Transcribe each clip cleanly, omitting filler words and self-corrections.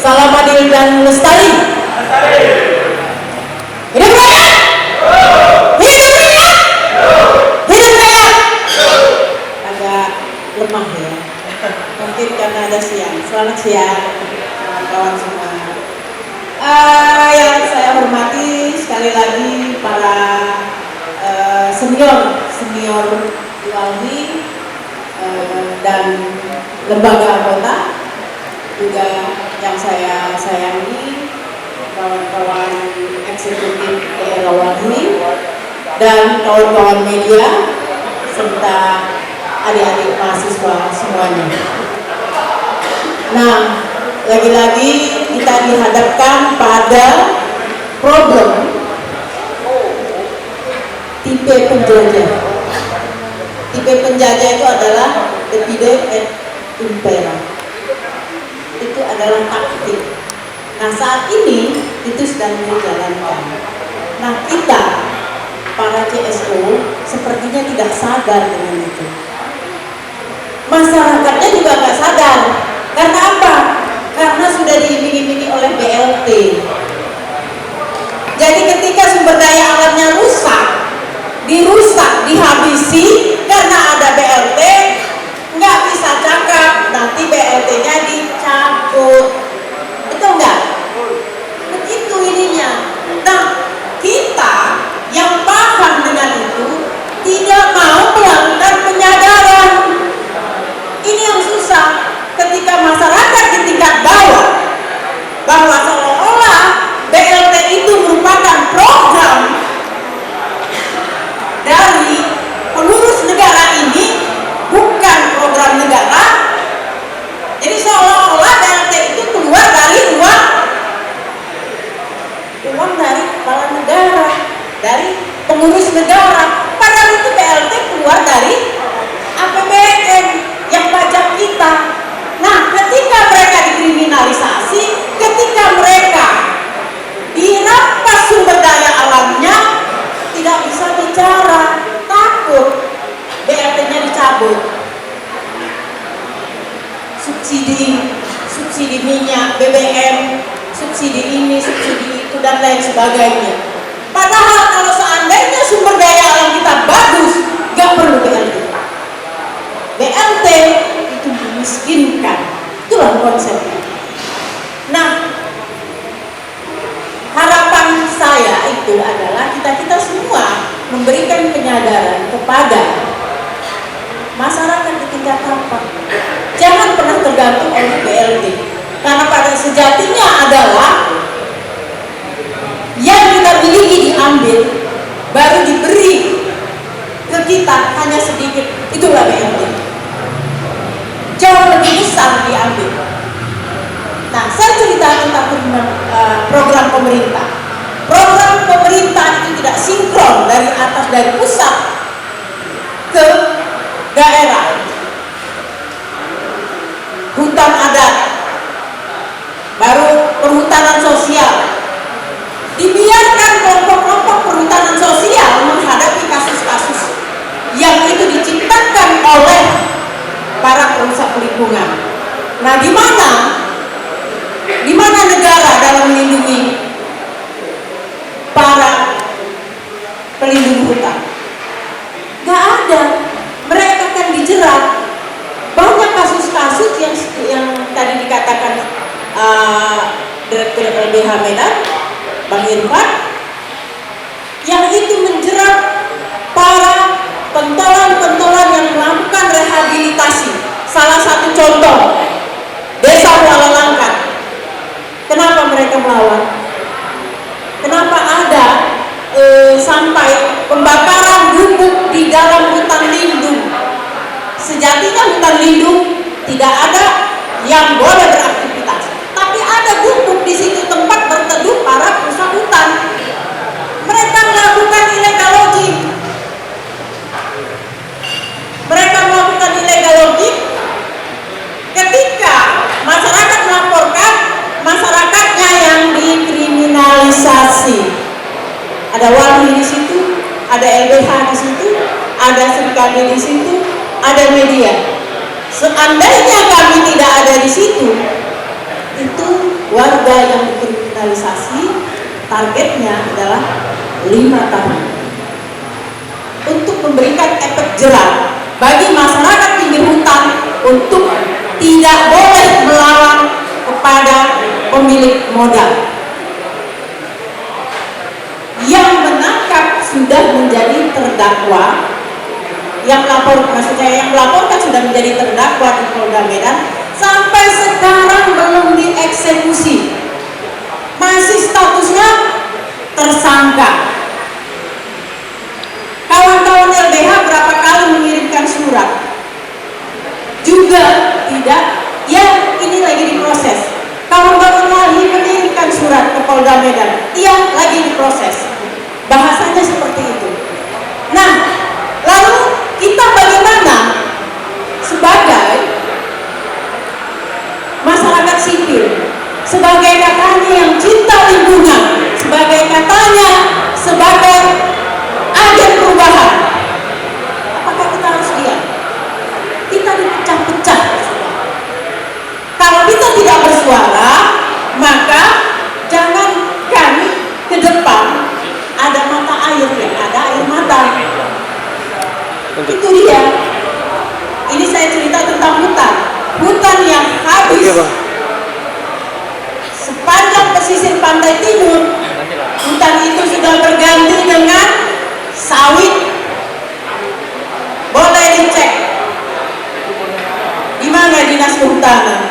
Salam adil dan lestari. Hidup raya. Hidup raya. Hidup raya. Agak lemah ya. Mungkin karena ada siang. Selamat siang kawan semua. Yang saya hormati sekali lagi para senior Walhi dan lembaga anggota, juga yang saya sayangi kawan-kawan eksekutif daerah Walhi dan kawan-kawan media serta adik-adik mahasiswa semuanya. Nah, lagi-lagi kita dihadapkan pada problem tipe penjajah. Tipe penjajah itu adalah divide et impera. Itu adalah taktik. Nah, saat ini itu sedang dijalankan. Nah, kita para CSO sepertinya tidak sadar dengan itu. Masyarakatnya juga nggak sadar. Karena apa? Karena sudah diiming-imingi oleh BLT. Jadi ketika sumber daya alamnya dirusak, dihabisi karena ada BLT, nggak bisa cakap, nanti BLT-nya dicabut. Betul nggak? Begitu ininya. Nah, kita yang paham dengan itu tidak mau melakukan penyadaran. Ini yang susah ketika masyarakat di tingkat bawah bahwa seolah-olah BLT itu merupakan program dari pengurus negara ini, bukan program negara. Jadi seolah-olah BLT itu keluar dari uang dari kepala negara, dari pengurus negara. Padahal itu BLT keluar dari APBN yang pajak kita. Nah, ketika mereka dikriminalisasi, ketika mereka dirampas sumber daya alamnya, tidak bisa bicara, takut BLT-nya dicabut, subsidi minyak, BBM, subsidi ini, subsidi itu, dan lain sebagainya. Padahal kalau seandainya sumber daya alam kita bagus, gak perlu BLT. BLT itu memiskinkan, itulah konsepnya. Nah, harapan saya itu adalah kita semua memberikan penyadaran kepada masyarakat di tingkat apa. Jangan pernah tergantung oleh BLT, karena pada sejatinya adalah yang kita miliki diambil, baru diberi ke kita hanya sedikit, itulah BLT. Jauh lebih besar diambil. Nah, saya cerita tentang program pemerintah. Program pemerintah itu tidak sinkron dari atas, dari pusat ke daerah. Hutan adat, baru perhutanan sosial. Dibiarkan kelompok-kelompok perhutanan sosial menghadapi kasus-kasus yang itu diciptakan oleh para perusahaan lingkungan. Nah, di mana negara dalam melindungi para pelindung hutan? Gak ada. Mereka kan dijerat. Banyak kasus-kasus yang tadi dikatakan Direktur LBH Medan, Bang Irfan, yang itu menjerat para pentolan-pentolan yang melakukan rehabilitasi. Salah satu contoh, Desa Kuala Langkat. Kenapa mereka melawan? Kenapa ada sampai pembakaran gubuk di dalam hutan lindung? Sejatinya hutan lindung tidak ada yang boleh beraktivitas, tapi ada gubuk di situ, tempat berteduh para perusahaan hutan. Mereka melakukan illegal logging. Mereka melakukan illegal logging. Ketika masyarakat melaporkan, masyarakatnya yang dikriminalisasi. Ada Walhi di situ, ada LBH di situ, ada Serikandi di situ, ada media. Seandainya kami tidak ada di situ, itu warga yang dikriminalisasi targetnya adalah 5 tahun untuk memberikan efek jerak bagi masyarakat pinggir hutan untuk tidak boleh melawan kepada pemilik modal. Yang menangkap sudah menjadi terdakwa, yang melaporkan sudah menjadi terdakwa di Polda Medan, sampai sekarang belum dieksekusi, masih statusnya tersangka. Kawan-kawan LBH berapa kali mengirimkan surat juga tidak, ya ini lagi diproses. Kawan-kawan lagi mengirimkan surat ke Polda Medan, iya lagi diproses. Bahasanya seperti itu. Nah, lalu kita bagaimana sebagai masyarakat sipil, sebagai katanya yang cinta lingkungan, sebagai katanya sebagai agen perubahan, apakah kita harus lihat kita dipecah-pecah? Kalau kita tidak bersuara, maka jangankan ke depan ada mata air, ya ada air mata. Itu dia. Ini saya cerita tentang hutan yang habis sepanjang pesisir pantai timur. Hutan itu sudah berganti dengan sawit. Boleh dicek di mana dinas kehutanan.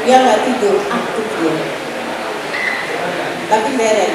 Dia nggak tidur, aktif dia, tapi beres.